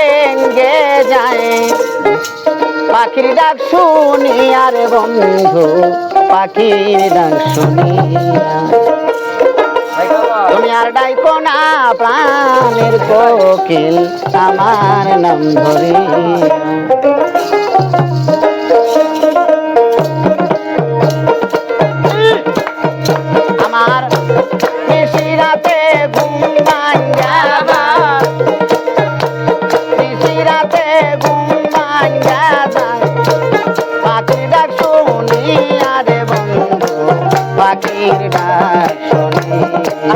ভেঙ্গে যায় পাখির ডাক শুনিয়া রে বন্ধু পাখির ডাক শুনিয়া তুমি আর ডাইকো না প্রাণের কোকিল আমার নাম ধরিয়া আমার নিশিরাতে ঘুম ভাঙ্গা নিশিরাতে ঘুম ভাঙ্গা পাখির ডাক শুনিয়া রে বন্ধু পাখির ডাক শুনিয়া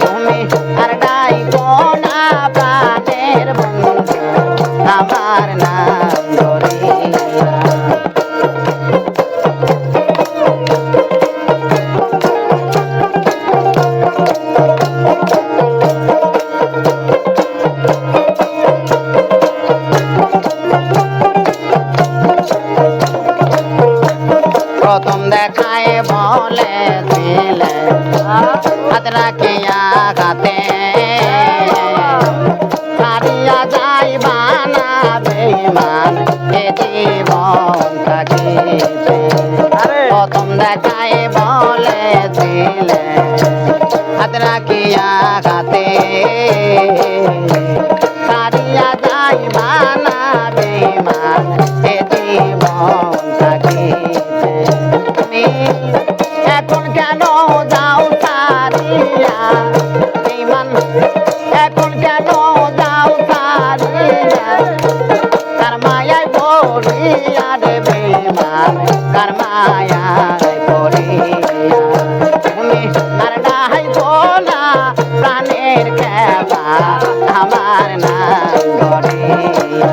তুমি আর ডাইকো না প্রাণের বন্ধু আমার নাম ধরিয়া প্রথম দেখায় বলেছিলে হাত রাখিয়া হাতে হারিয়া যাইবা না বেঈমান এ জীবন থাকিতে প্রথম দেখায় বলেছিলে হাত রাখিয়া হাতে হারিয়া যাইবা না বেঈমান এ জীবন থাকিতে এখন কেন যাও সারিয়া বেঈমান এখন কেন যাও সারিয়া কার মায়ায় পড়িয়া রে বেঈমান কার মায়ায় পড়িয়া তুমি আর ডাইকো না প্রাণের খেলা আমার নাম ধরিয়া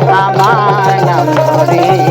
প্রাণ আমার নাম ধরে